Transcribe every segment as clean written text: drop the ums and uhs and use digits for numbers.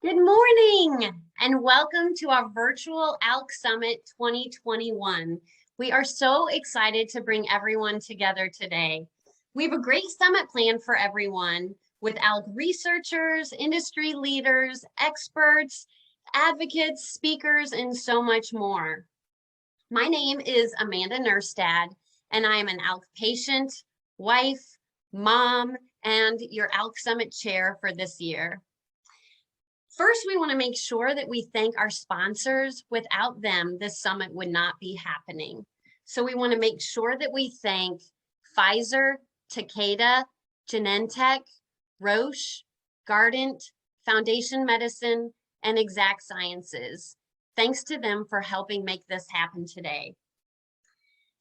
Good morning and welcome to our virtual ALK Summit 2021. We are so excited to bring everyone together today. We have a great summit planned for everyone with ALK researchers, industry leaders, experts, advocates, speakers, and so much more. My name is Amanda Nerstad, and I am an ALK patient, wife, mom, and your ALK Summit chair for this year. First, we want to make sure that we thank our sponsors. Without them, this summit would not be happening. So we want to make sure that we thank Pfizer, Takeda, Genentech, Roche, Guardant, Foundation Medicine, and Exact Sciences. Thanks to them for helping make this happen today.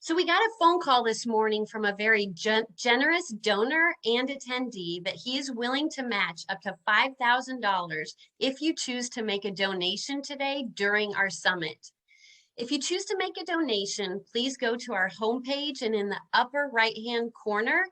So we got a phone call this morning from a very generous donor and attendee that he is willing to match up to $5,000 if you choose to make a donation today during our summit. If you choose to make a donation, please go to our homepage, and in the upper right-hand corner,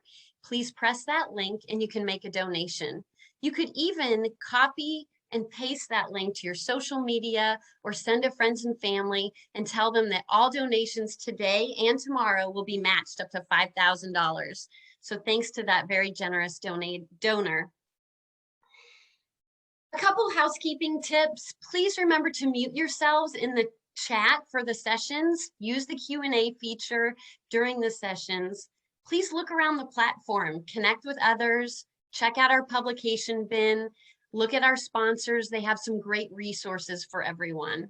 please press that link and you can make a donation. You could even copy and paste that link to your social media or send to friends and family and tell them that all donations today and tomorrow will be matched up to $5,000. So thanks to that very generous donor. A couple housekeeping tips. Please remember to mute yourselves in the chat for the sessions. Use the Q&A feature during the sessions. Please look around the platform, connect with others, check out our publication bin, look at our sponsors. They have some great resources for everyone.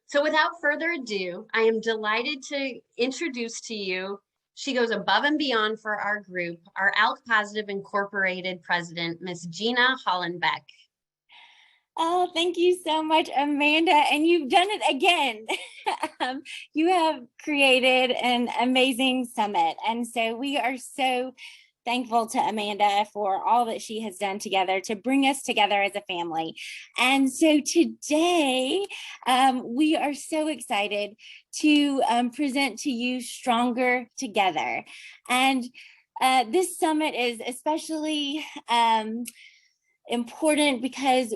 So without further ado, I am delighted to introduce to you, she goes above and beyond for our group, our ALK-positive Incorporated president, Miss Gina Hollenbeck. Oh, thank you so much, Amanda. And you've done it again. You have created an amazing summit. And so we are so thankful to Amanda for all that she has done together to bring us together as a family. And so today, we are so excited to present to you Stronger Together. And this summit is especially important because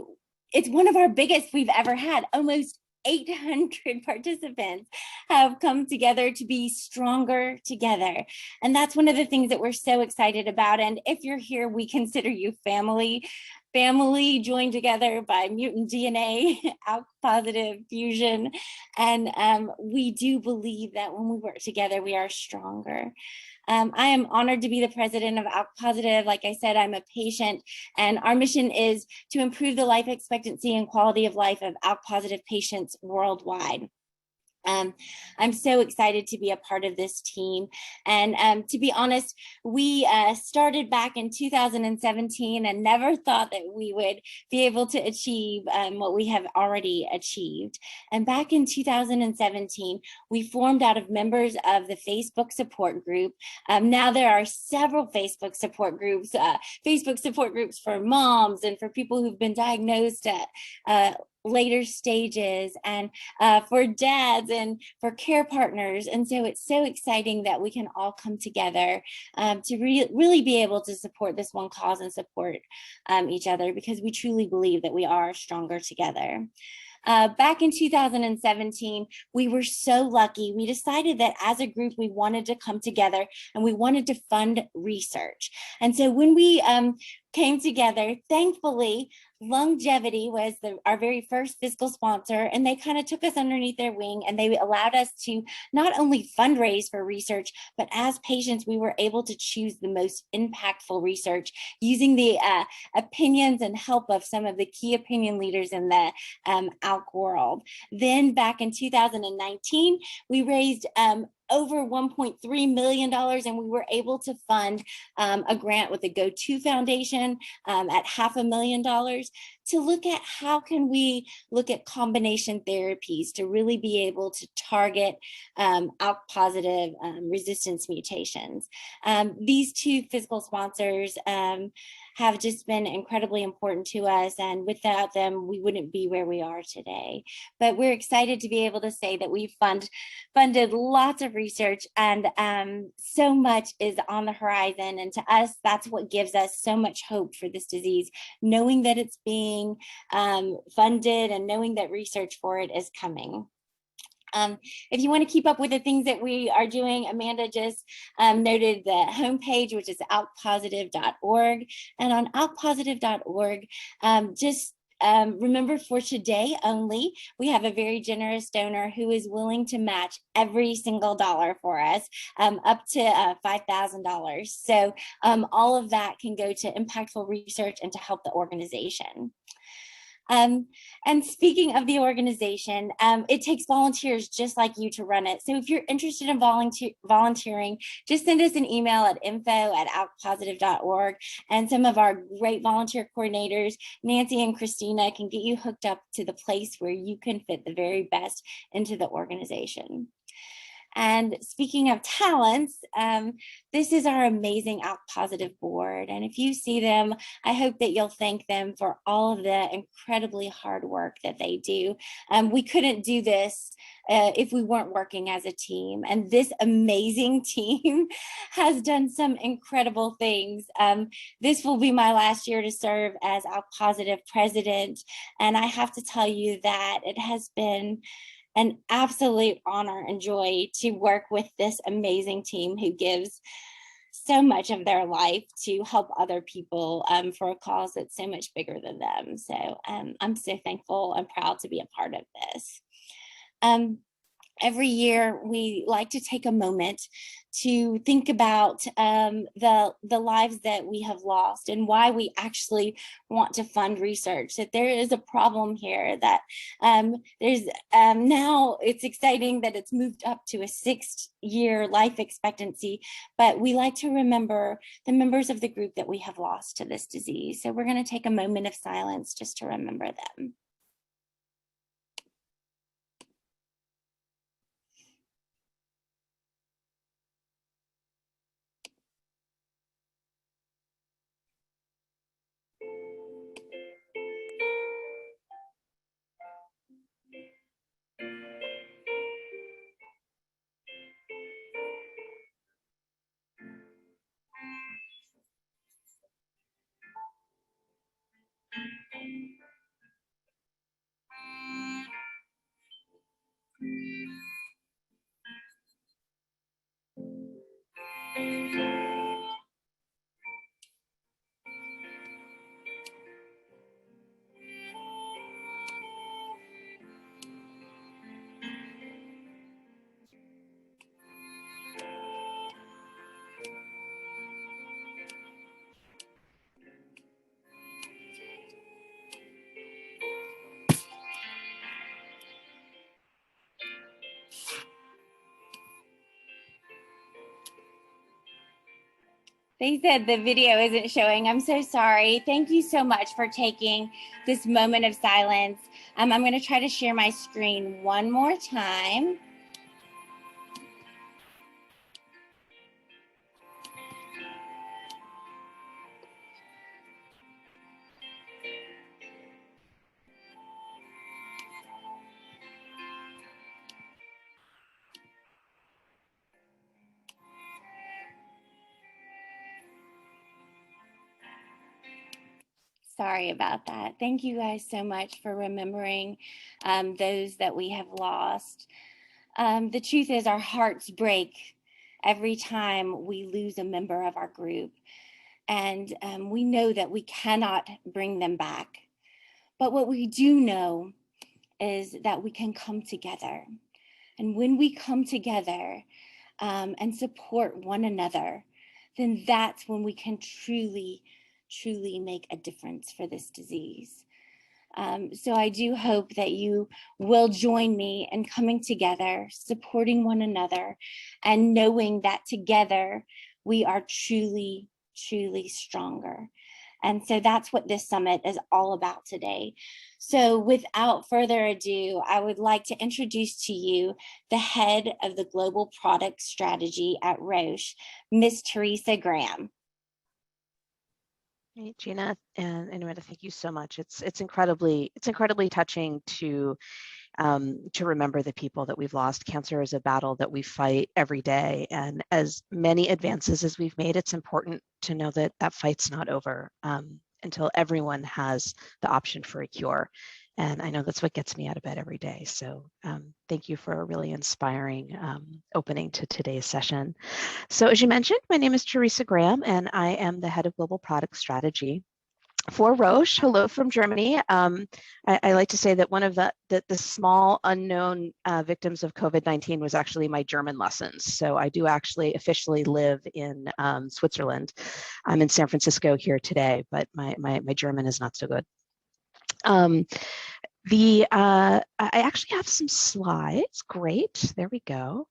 it's one of our biggest we've ever had. Almost 800 participants have come together to be stronger together. And that's one of the things that we're so excited about. And if you're here, we consider you family joined together by mutant DNA, ALK-positive fusion. And we do believe that when we work together, we are stronger. I am honored to be the president of ALK-positive. Like I said, I'm a patient, and our mission is to improve the life expectancy and quality of life of ALK-positive patients worldwide. I'm so excited to be a part of this team. And to be honest, we started back in 2017 and never thought that we would be able to achieve what we have already achieved. And back in 2017, we formed out of members of the Facebook support group. Now there are several Facebook support groups for moms and for people who've been diagnosed at later stages, and for dads and for care partners. And so it's so exciting that we can all come together to really be able to support this one cause and support each other, because we truly believe that we are stronger together. Back in 2017, we were so lucky. We decided that as a group, we wanted to come together and we wanted to fund research. And so when we came together, thankfully, Longevity was our very first fiscal sponsor, and they kind of took us underneath their wing, and they allowed us to not only fundraise for research, but as patients, we were able to choose the most impactful research using the opinions and help of some of the key opinion leaders in the ALK world. Then back in 2019, we raised over $1.3 million, and we were able to fund a grant with the Go2 Foundation at $500,000 to look at how can we look at combination therapies to really be able to target ALK-positive resistance mutations. These two fiscal sponsors have just been incredibly important to us, and without them, we wouldn't be where we are today. But we're excited to be able to say that we've funded lots of research, and so much is on the horizon. And to us, that's what gives us so much hope for this disease, knowing that it's being funded and knowing that research for it is coming. If you want to keep up with the things that we are doing, Amanda just noted the homepage, which is ALK-positive.org. And on ALK-positive.org, remember, for today only, we have a very generous donor who is willing to match every single dollar for us, up to $5,000. So all of that can go to impactful research and to help the organization. And speaking of the organization, it takes volunteers just like you to run it. So if you're interested in volunteering, just send us an email at info@alkpositive.org, and some of our great volunteer coordinators, Nancy and Christina, can get you hooked up to the place where you can fit the very best into the organization. And speaking of talents, this is our amazing ALK-positive board. And if you see them, I hope that you'll thank them for all of the incredibly hard work that they do. We couldn't do this if we weren't working as a team. And this amazing team has done some incredible things. This will be my last year to serve as ALK-positive president. And I have to tell you that it has been an absolute honor and joy to work with this amazing team who gives so much of their life to help other people for a cause that's so much bigger than them. So I'm so thankful and proud to be a part of this. Every year, we like to take a moment to think about the lives that we have lost and why we actually want to fund research. That there is a problem here, that there's now it's exciting that it's moved up to a 6-year life expectancy, but we like to remember the members of the group that we have lost to this disease. So we're going to take a moment of silence just to remember them. They said the video isn't showing. I'm so sorry. Thank you so much for taking this moment of silence. I'm going to try to share my screen one more time. Sorry about that. Thank you guys so much for remembering those that we have lost. The truth is, our hearts break every time we lose a member of our group. And we know that we cannot bring them back. But what we do know is that we can come together. And when we come together and support one another, then that's when we can truly make a difference for this disease. So I do hope that you will join me in coming together, supporting one another, and knowing that together we are truly stronger. And so that's what this summit is all about today. So without further ado, I would like to introduce to you the head of the Global Product Strategy at Roche, Ms. Teresa Graham. Hey, Gina and Amanda, thank you so much. It's incredibly touching to remember the people that we've lost. Cancer is a battle that we fight every day, and as many advances as we've made, it's important to know that that fight's not over until everyone has the option for a cure. And I know that's what gets me out of bed every day. So thank you for a really inspiring opening to today's session. So as you mentioned, my name is Teresa Graham, and I am the head of global product strategy for Roche. Hello from Germany. I like to say that one of the small unknown victims of COVID-19 was actually my German lessons. So I do actually officially live in Switzerland. I'm in San Francisco here today, but my German is not so good. I actually have some slides. Great, there we go.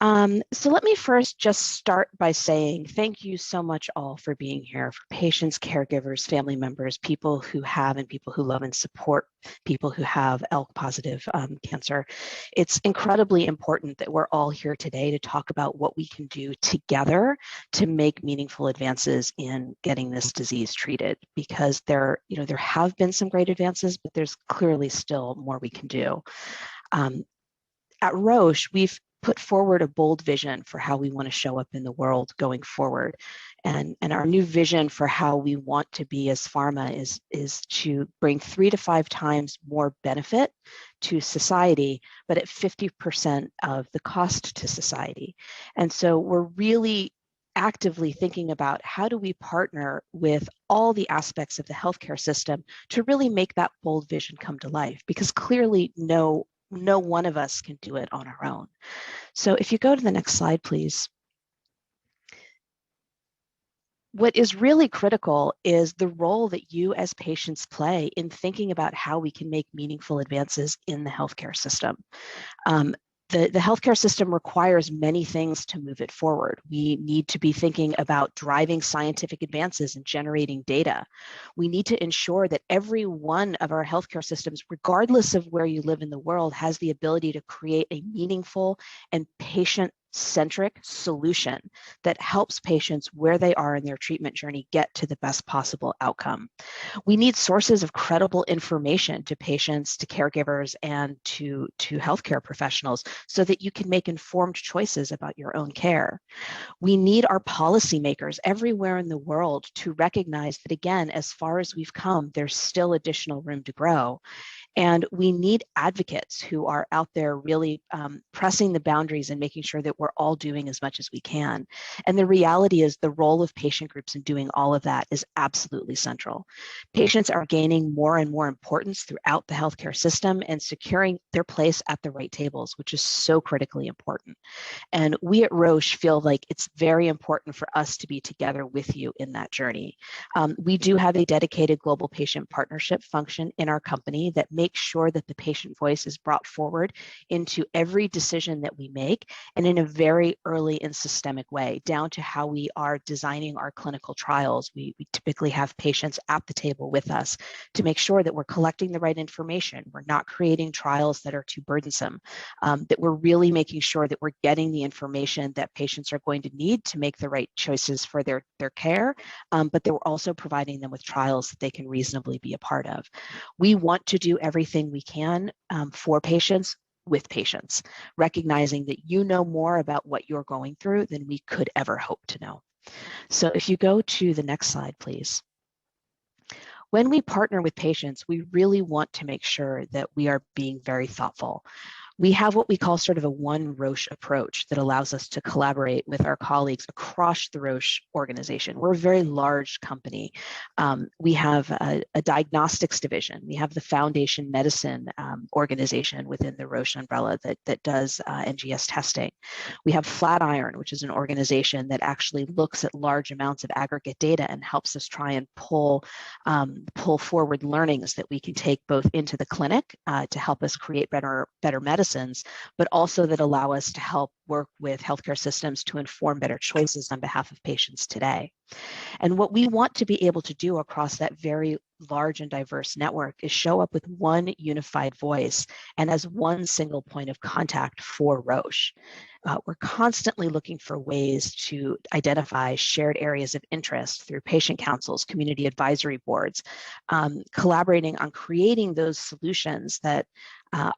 So let me first just start by saying thank you so much all for being here, for patients, caregivers, family members, people who have and people who love and support people who have ALK-positive cancer. It's incredibly important that we're all here today to talk about what we can do together to make meaningful advances in getting this disease treated, because there have been some great advances, but there's clearly still more we can do. At Roche, we've put forward a bold vision for how we want to show up in the world going forward. And our new vision for how we want to be as pharma is to bring 3 to 5 times more benefit to society, but at 50% of the cost to society. And so we're really actively thinking about how do we partner with all the aspects of the healthcare system to really make that bold vision come to life, because clearly no one of us can do it on our own. So if you go to the next slide, please. What is really critical is the role that you as patients play in thinking about how we can make meaningful advances in the healthcare system. The healthcare system requires many things to move it forward. We need to be thinking about driving scientific advances and generating data. We need to ensure that every one of our healthcare systems, regardless of where you live in the world, has the ability to create a meaningful and patient-centric solution that helps patients where they are in their treatment journey get to the best possible outcome. We need sources of credible information to patients, to caregivers, and to healthcare professionals so that you can make informed choices about your own care. We need our policymakers everywhere in the world to recognize that, again, as far as we've come, there's still additional room to grow. And we need advocates who are out there really pressing the boundaries and making sure that we're all doing as much as we can. And the reality is the role of patient groups in doing all of that is absolutely central. Patients are gaining more and more importance throughout the healthcare system and securing their place at the right tables, which is so critically important. And we at Roche feel like it's very important for us to be together with you in that journey. We do have a dedicated global patient partnership function in our company that makes sure that the patient voice is brought forward into every decision that we make, and in a very early and systemic way, down to how we are designing our clinical trials. We typically have patients at the table with us to make sure that we're collecting the right information. We're not creating trials that are too burdensome, that we're really making sure that we're getting the information that patients are going to need to make the right choices for their care, but that we're also providing them with trials that they can reasonably be a part of. We want to do everything we can for patients, with patients, recognizing that you know more about what you're going through than we could ever hope to know. So if you go to the next slide, please. When we partner with patients, we really want to make sure that we are being very thoughtful. We have what we call sort of a OneRoche approach that allows us to collaborate with our colleagues across the Roche organization. We're a very large company. We have a diagnostics division. We have the Foundation Medicine organization within the Roche umbrella that does NGS testing. We have Flatiron, which is an organization that actually looks at large amounts of aggregate data and helps us try and pull forward learnings that we can take both into the clinic to help us create better medicine, medicines, but also that allow us to help work with healthcare systems to inform better choices on behalf of patients today. And what we want to be able to do across that very large and diverse network is show up with one unified voice and as one single point of contact for Roche. We're constantly looking for ways to identify shared areas of interest through patient councils, community advisory boards, collaborating on creating those solutions that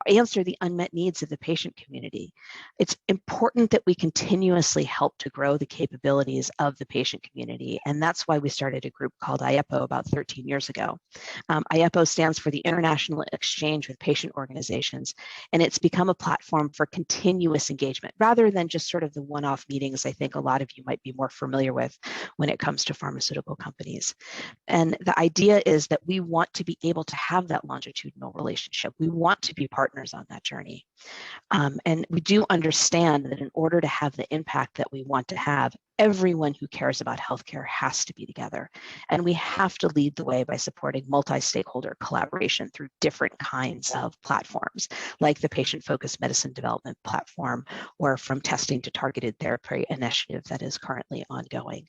answer the unmet needs of the patient community. It's important that we continuously help to grow the capabilities of the patient community, and that's why we started a group called IEPO about 13 years ago. IEPO stands for the International Exchange with Patient Organizations, and it's become a platform for continuous engagement rather than just sort of the one-off meetings I think a lot of you might be more familiar with when it comes to pharmaceutical companies. And the idea is that we want to be able to have that longitudinal relationship. We want to be partners on that journey. And we do understand that in order to have the impact that we want to have, everyone who cares about healthcare has to be together. And we have to lead the way by supporting multi-stakeholder collaboration through different kinds of platforms, like the patient-focused medicine development platform, or from testing to targeted therapy initiative that is currently ongoing.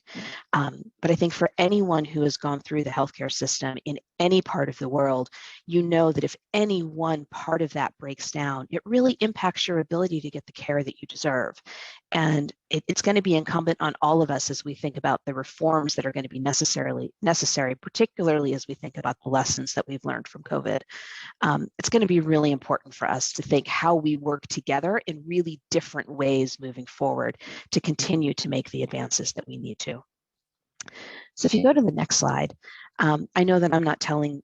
But I think for anyone who has gone through the healthcare system in any part of the world, you know that if any one part of that breaks down, it really impacts your ability to get the care that you deserve. And it's going to be incumbent on all of us as we think about the reforms that are going to be necessary, particularly as we think about the lessons that we've learned from COVID. It's going to be really important for us to think how we work together in really different ways moving forward to continue to make the advances that we need to. So if you go to the next slide, I know that I'm not telling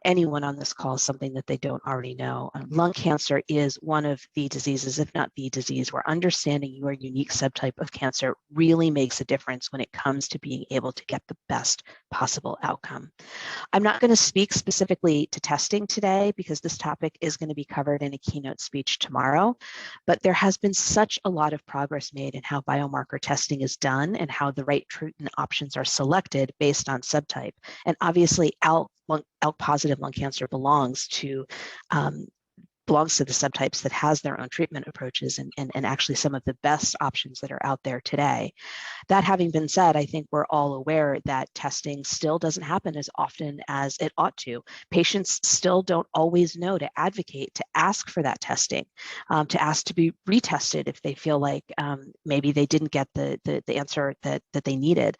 anyone on this call something that they don't already know. Lung cancer is one of the diseases, if not the disease, where understanding your unique subtype of cancer really makes a difference when it comes to being able to get the best possible outcome. I'm not going to speak specifically to testing today because this topic is going to be covered in a keynote speech tomorrow, but there has been such a lot of progress made in how biomarker testing is done and how the right treatment options are selected based on subtype. And obviously ALK-positive lung cancer belongs to the subtypes that has their own treatment approaches and actually some of the best options that are out there today. That having been said, I think we're all aware that testing still doesn't happen as often as it ought to. Patients still don't always know to advocate, to ask for that testing, to ask to be retested if they feel like maybe they didn't get the answer that they needed.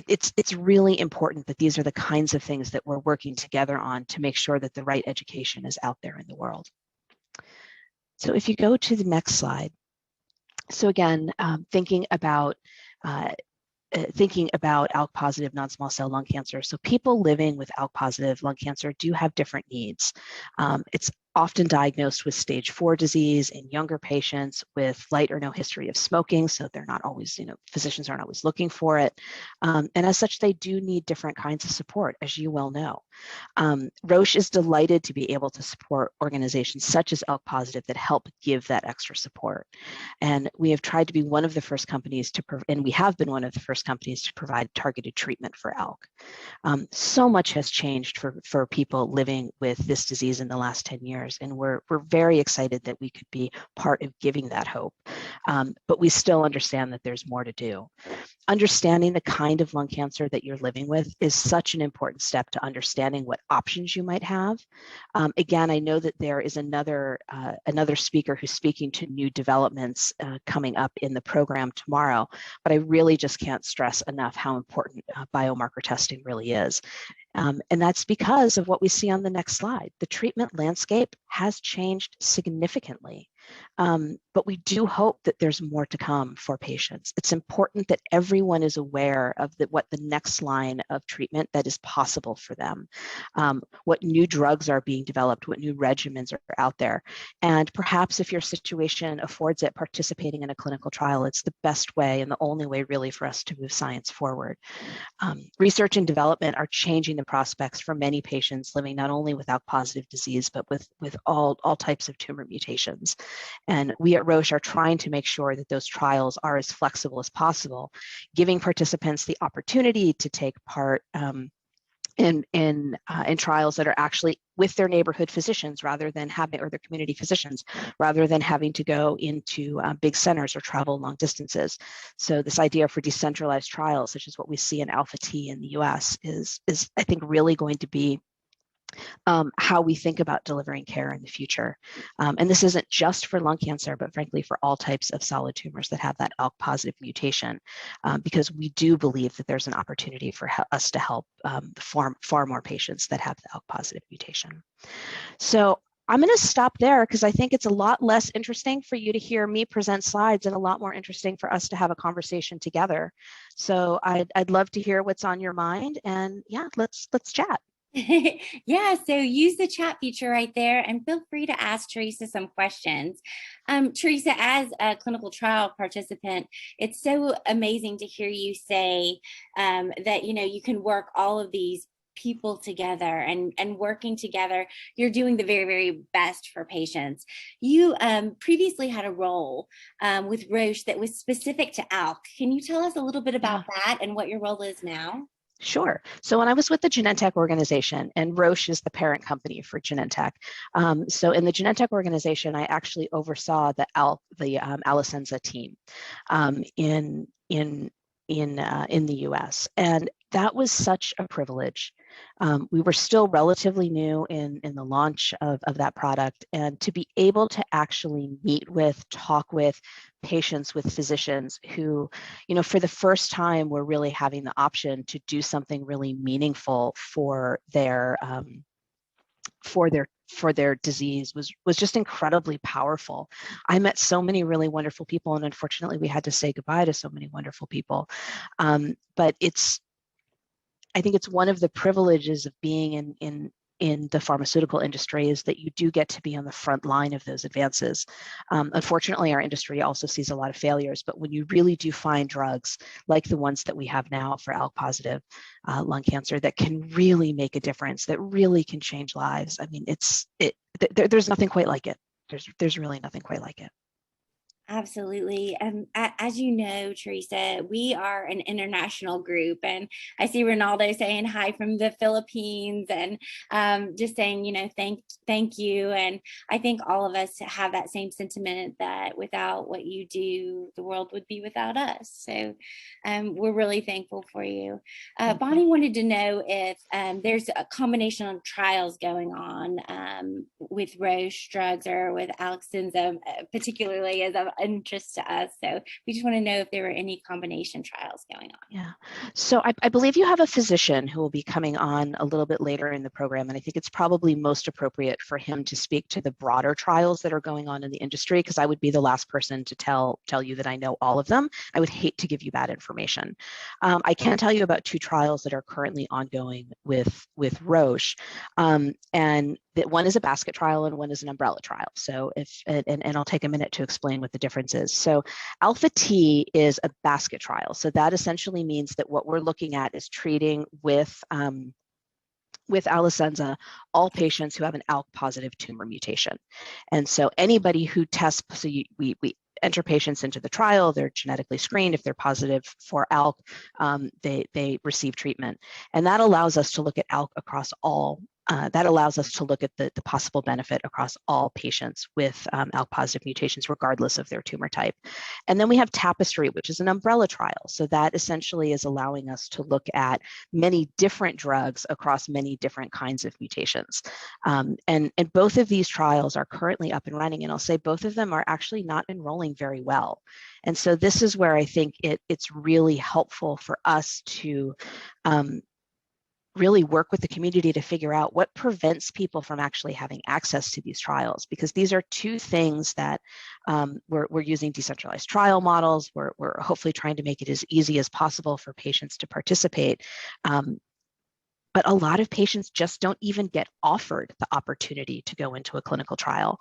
It's really important that these are the kinds of things that we're working together on to make sure that the right education is out there in the world. So if you go to the next slide. So again, thinking about ALK-positive non-small cell lung cancer. So people living with ALK-positive lung cancer do have different needs. It's often diagnosed with stage 4 disease in younger patients with light or no history of smoking, so they're not always, physicians aren't always looking for it. And as such, they do need different kinds of support, as you well know. Roche is delighted to be able to support organizations such as ALK-positive that help give that extra support. And we have tried to be one of the first companies and we have been one of the first companies to provide targeted treatment for ALK. So much has changed for people living with this disease in the last 10 years. And we're very excited that we could be part of giving that hope. But we still understand that there's more to do. Understanding the kind of lung cancer that you're living with is such an important step to understanding what options you might have. Again, I know that there is another speaker who's speaking to new developments coming up in the program tomorrow, but I really just can't stress enough how important biomarker testing really is. And that's because of what we see on the next slide. The treatment landscape has changed significantly. But we do hope that there's more to come for patients. It's important that everyone is aware of what the next line of treatment that is possible for them, what new drugs are being developed, what new regimens are out there. And perhaps if your situation affords it, participating in a clinical trial, it's the best way and the only way really for us to move science forward. Research and development are changing the prospects for many patients living not only with ALK-positive disease, but with all types of tumor mutations. And we at Roche are trying to make sure that those trials are as flexible as possible, giving participants the opportunity to take part in trials that are actually with their neighborhood physicians rather than having, or their community physicians, rather than having to go into big centers or travel long distances. So this idea for decentralized trials, such as what we see in Alpha-T in the US, is I think really going to be how we think about delivering care in the future. And this isn't just for lung cancer, but frankly for all types of solid tumors that have that ALK-positive mutation, because we do believe that there's an opportunity for us to help far more patients that have the ALK-positive mutation. So I'm going to stop there because I think it's a lot less interesting for you to hear me present slides and a lot more interesting for us to have a conversation together. So I'd love to hear what's on your mind, and yeah, let's chat. Yeah, so use the chat feature right there and feel free to ask Teresa some questions. Teresa, as a clinical trial participant, it's so amazing to hear you say that, you know, you can work all of these people together and working together, you're doing the very, very best for patients. You previously had a role with Roche that was specific to ALK. Can you tell us a little bit about that and what your role is now? Sure. So when I was with the Genentech organization, and Roche is the parent company for Genentech, so in the Genentech organization, I actually oversaw the Alecensa team in the U.S., and that was such a privilege. We were still relatively new in the launch of that product, and to be able to actually meet with, talk with patients, with physicians who, you know, for the first time were really having the option to do something really meaningful for their disease was just incredibly powerful. I met so many really wonderful people, and unfortunately we had to say goodbye to so many wonderful people. But I think it's one of the privileges of being in the pharmaceutical industry is that you do get to be on the front line of those advances. Unfortunately, our industry also sees a lot of failures, but when you really do find drugs like the ones that we have now for ALK-positive lung cancer that can really make a difference, that really can change lives, I mean, there's nothing quite like it. There's really nothing quite like it. Absolutely. As you know, Teresa, we are an international group, and I see Ronaldo saying hi from the Philippines, and just saying, you know, thank you. And I think all of us have that same sentiment that without what you do, the world would be without us. So we're really thankful for you. Bonnie wanted to know if there's a combination of trials going on with Roche drugs or with Alecensa, particularly as of interest to us. So we just want to know if there were any combination trials going on. Yeah. So I believe you have a physician who will be coming on a little bit later in the program, and I think it's probably most appropriate for him to speak to the broader trials that are going on in the industry, because I would be the last person to tell you that I know all of them. I would hate to give you bad information. I can tell you about two trials that are currently ongoing with Roche, and that one is a basket trial and one is an umbrella trial. So and I'll take a minute to explain what the difference is. So Alpha-T is a basket trial. So that essentially means that what we're looking at is treating with Alecensa all patients who have an ALK-positive tumor mutation. And so anybody who tests, so we enter patients into the trial, they're genetically screened. If they're positive for ALK, they receive treatment. And that allows us to look at ALK across all that allows us to look at the possible benefit across all patients with ALK-positive mutations, regardless of their tumor type. And then we have Tapestry, which is an umbrella trial. So that essentially is allowing us to look at many different drugs across many different kinds of mutations. And both of these trials are currently up and running. And I'll say both of them are actually not enrolling very well. And so this is where I think it's really helpful for us to really work with the community to figure out what prevents people from actually having access to these trials, because these are two things that we're using decentralized trial models. We're hopefully trying to make it as easy as possible for patients to participate. But a lot of patients just don't even get offered the opportunity to go into a clinical trial.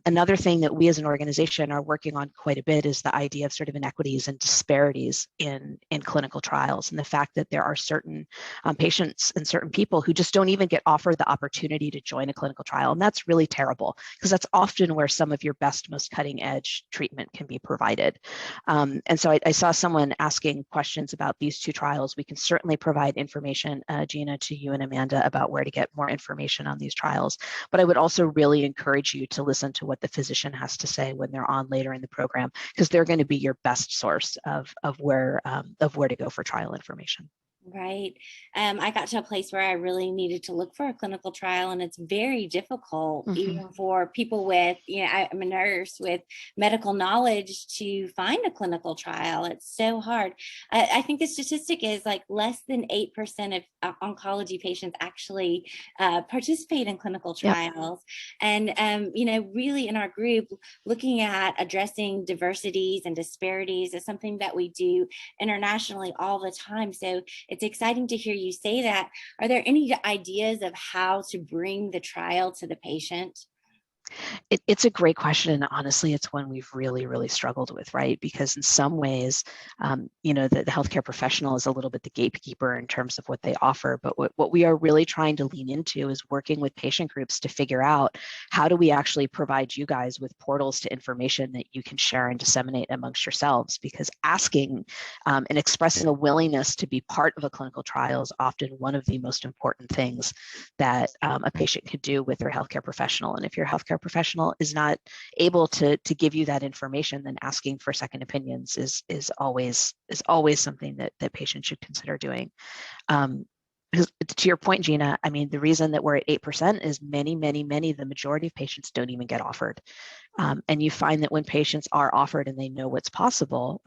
Another thing that we as an organization are working on quite a bit is the idea of sort of inequities and disparities in clinical trials, and the fact that there are certain patients and certain people who just don't even get offered the opportunity to join a clinical trial. And that's really terrible, because that's often where some of your best, most cutting edge treatment can be provided. And so I saw someone asking questions about these two trials. We can certainly provide information, Gina, Gina, to you and Amanda about where to get more information on these trials. But I would also really encourage you to listen to what the physician has to say when they're on later in the program, because they're going to be your best source of where to go for trial information. Right. I got to a place where I really needed to look for a clinical trial, and it's very difficult, even for people with, I'm a nurse with medical knowledge, to find a clinical trial. It's so hard. I think the statistic is like less than 8% of oncology patients actually participate in clinical trials. Yep. And, really in our group, looking at addressing diversities and disparities is something that we do internationally all the time. So it's exciting to hear you say that. Are there any ideas of how to bring the trial to the patient? It's a great question. And honestly, it's one we've really, really struggled with, right? Because in some ways, the healthcare professional is a little bit the gatekeeper in terms of what they offer. But what we are really trying to lean into is working with patient groups to figure out, how do we actually provide you guys with portals to information that you can share and disseminate amongst yourselves? Because asking and expressing a willingness to be part of a clinical trial is often one of the most important things that a patient could do with their healthcare professional. And if your healthcare professional is not able to give you that information, then asking for second opinions is always something that patients should consider doing. Because to your point, Gina, I mean, the reason that we're at 8% is many, the majority of patients don't even get offered. And you find that when patients are offered and they know what's possible,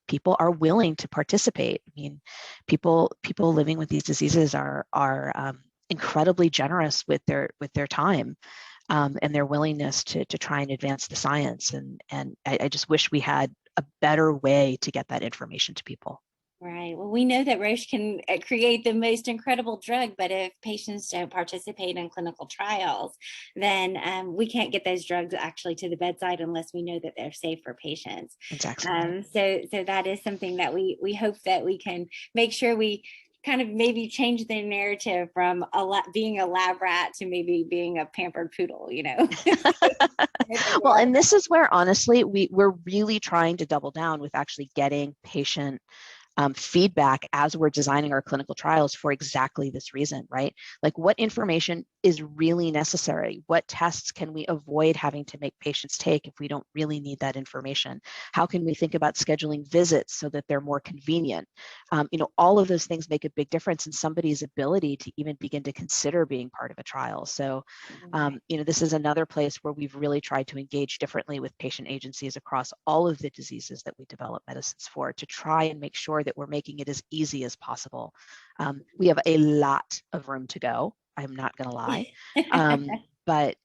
people are willing to participate. I mean, people living with these diseases are incredibly generous with their time. And their willingness to try and advance the science. And I just wish we had a better way to get that information to people. Right. Well, we know that Roche can create the most incredible drug, but if patients don't participate in clinical trials, then we can't get those drugs actually to the bedside unless we know that they're safe for patients. Exactly. So that is something that we hope that we can make sure we kind of maybe change the narrative from being a lab rat to maybe being a pampered poodle, Well, and this is where honestly we're really trying to double down with actually getting patient feedback as we're designing our clinical trials for exactly this reason, right? Like, what information is really necessary? What tests can we avoid having to make patients take if we don't really need that information? How can we think about scheduling visits so that they're more convenient? All of those things make a big difference in somebody's ability to even begin to consider being part of a trial. So, this is another place where we've really tried to engage differently with patient agencies across all of the diseases that we develop medicines for, to try and make sure that we're making it as easy as possible. We have a lot of room to go. I'm not going to lie, but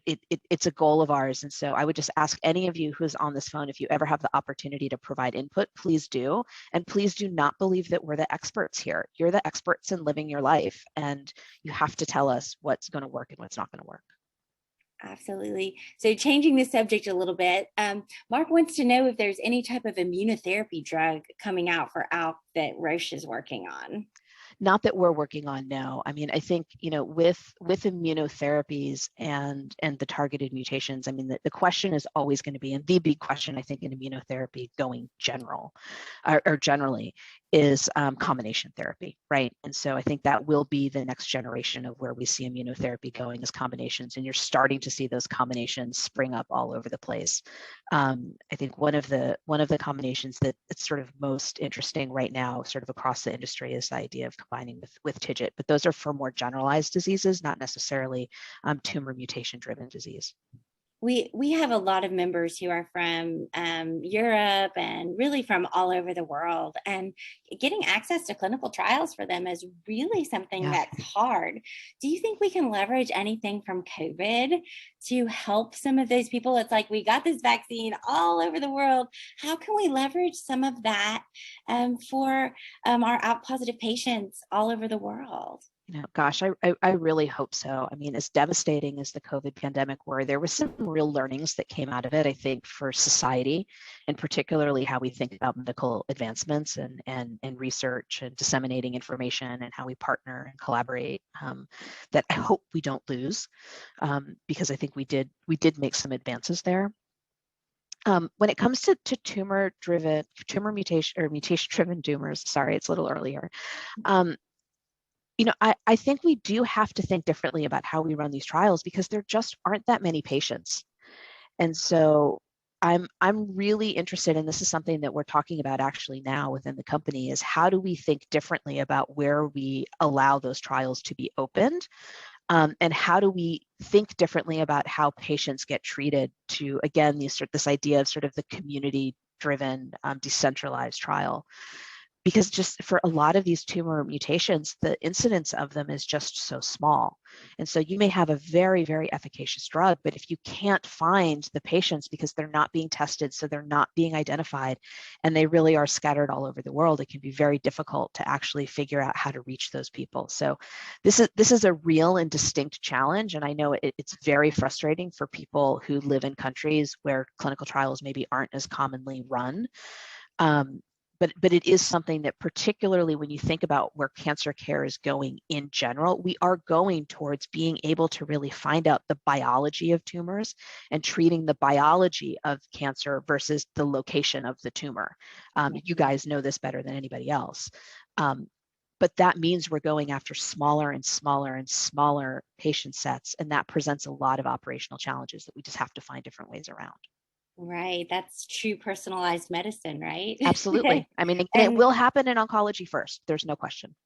it's a goal of ours. And so I would just ask any of you who's on this phone, if you ever have the opportunity to provide input, please do. And please do not believe that we're the experts here. You're the experts in living your life, and you have to tell us what's going to work and what's not going to work. Absolutely. So changing the subject a little bit, Mark wants to know if there's any type of immunotherapy drug coming out for ALK that Roche is working on. Not that we're working on, no. I mean, I think, with immunotherapies and the targeted mutations, I mean, the question is always going to be, and the big question, I think, in immunotherapy going generally is combination therapy, right? And so I think that will be the next generation of where we see immunotherapy going, is combinations. And you're starting to see those combinations spring up all over the place. I think one of the combinations that it's sort of most interesting right now, sort of across the industry, is the idea of combining with TIGIT, but those are for more generalized diseases, not necessarily tumor mutation driven disease. We have a lot of members who are from Europe and really from all over the world, and getting access to clinical trials for them is really something that's hard. Do you think we can leverage anything from COVID to help some of those people? It's like, we got this vaccine all over the world. How can we leverage some of that for our ALK-positive patients all over the world? Gosh, I really hope so. I mean, as devastating as the COVID pandemic were, there was some real learnings that came out of it, I think, for society, and particularly how we think about medical advancements and research and disseminating information, and how we partner and collaborate, that I hope we don't lose, because I think we did make some advances there. When it comes to tumor mutation-driven tumors, sorry, it's a little earlier. I think we do have to think differently about how we run these trials because there just aren't that many patients. And so I'm really interested, and this is something that we're talking about actually now within the company, is how do we think differently about where we allow those trials to be opened, and how do we think differently about how patients get treated to, again, this idea of sort of the community-driven, decentralized trial. Because just for a lot of these tumor mutations, the incidence of them is just so small. And so you may have a very, very efficacious drug, but if you can't find the patients because they're not being tested, so they're not being identified, and they really are scattered all over the world, it can be very difficult to actually figure out how to reach those people. So this is a real and distinct challenge. And I know it's very frustrating for people who live in countries where clinical trials maybe aren't as commonly run. But it is something that, particularly when you think about where cancer care is going in general, we are going towards being able to really find out the biology of tumors and treating the biology of cancer versus the location of the tumor. You guys know this better than anybody else. But that means we're going after smaller and smaller and smaller patient sets, and that presents a lot of operational challenges that we just have to find different ways around. Right. That's true personalized medicine, right? Absolutely. I mean, and it And will happen in oncology first. There's no question.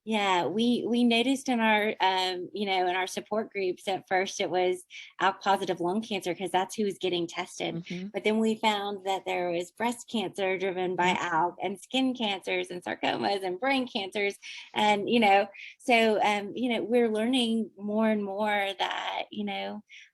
yeah, we noticed in our in our support groups at first it was ALK-positive lung cancer because that's who was getting tested. But then we found that there was breast cancer driven by ALK, and skin cancers and sarcomas and brain cancers, and so we're learning more and more that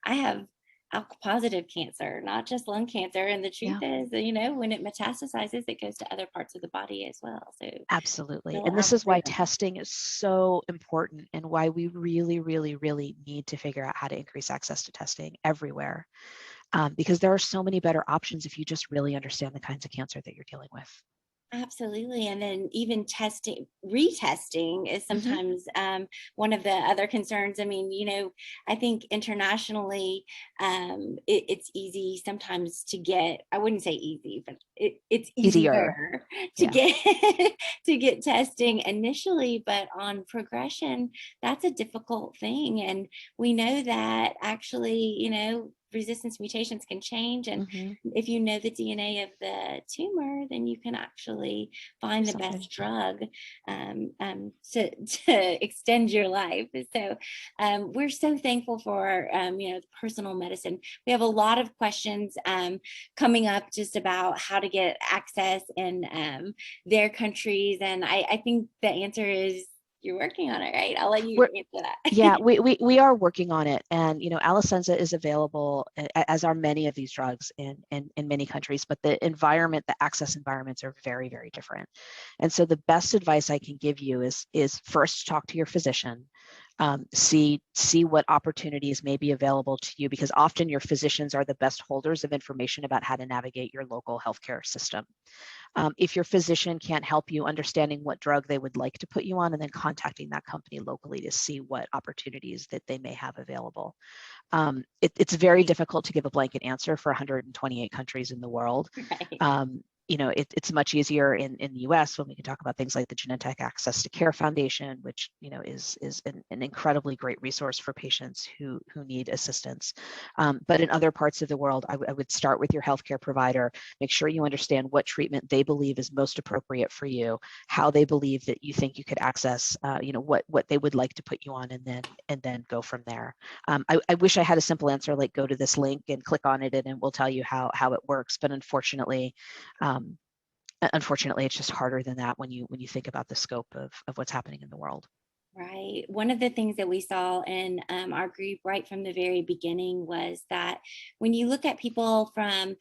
I have ALK-positive cancer, not just lung cancer. And the truth is, when it metastasizes, it goes to other parts of the body as well. So absolutely. And this is why testing is so important and why we really, really, really need to figure out how to increase access to testing everywhere. Because there are so many better options if you just really understand the kinds of cancer that you're dealing with. Absolutely. And then even retesting is sometimes one of the other concerns. I mean, I think internationally, it's easy sometimes to get, I wouldn't say easy, but it's easier to get to get testing initially, but on progression, that's a difficult thing. And we know that actually, resistance mutations can change. And if you know the DNA of the tumor, then you can actually find the best drug to extend your life. So we're so thankful for, personal medicine. We have a lot of questions coming up just about how to get access in their countries. And I think the answer is, you're working on it, right? I'll let you answer that. Yeah, we are working on it. And, Alecensa is available, as are many of these drugs in many countries, but the access environments are very, very different. And so the best advice I can give you is first talk to your physician, see what opportunities may be available to you, because often your physicians are the best holders of information about how to navigate your local healthcare system. If your physician can't help you, understanding what drug they would like to put you on, and then contacting that company locally to see what opportunities that they may have available. It's very difficult to give a blanket answer for 128 countries in the world. Right. It's much easier in the US when we can talk about things like the Genentech Access to Care Foundation, which is an incredibly great resource for patients who need assistance. But in other parts of the world, I would start with your healthcare provider. Make sure you understand what treatment they believe is most appropriate for you, how they believe that you think you could access, what they would like to put you on, and then go from there. I wish I had a simple answer like go to this link and click on it and we'll tell you how it works, but unfortunately, it's just harder than that when you think about the scope of what's happening in the world. Right. One of the things that we saw in our group right from the very beginning was that when you look at people from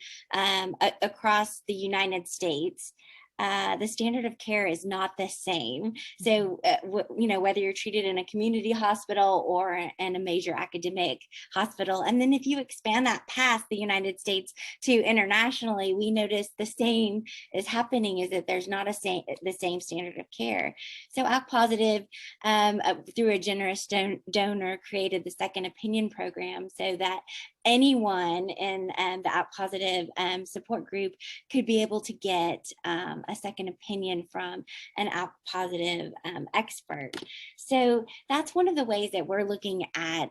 across the United States, the standard of care is not the same. So, whether you're treated in a community hospital or in a major academic hospital, and then if you expand that past the United States to internationally, we notice the same is happening, is that there's not the same standard of care. So ALK-positive, through a generous donor, created the second opinion program so that anyone in the ALK-positive support group could be able to get a second opinion from an ALK-positive expert. So that's one of the ways that we're looking at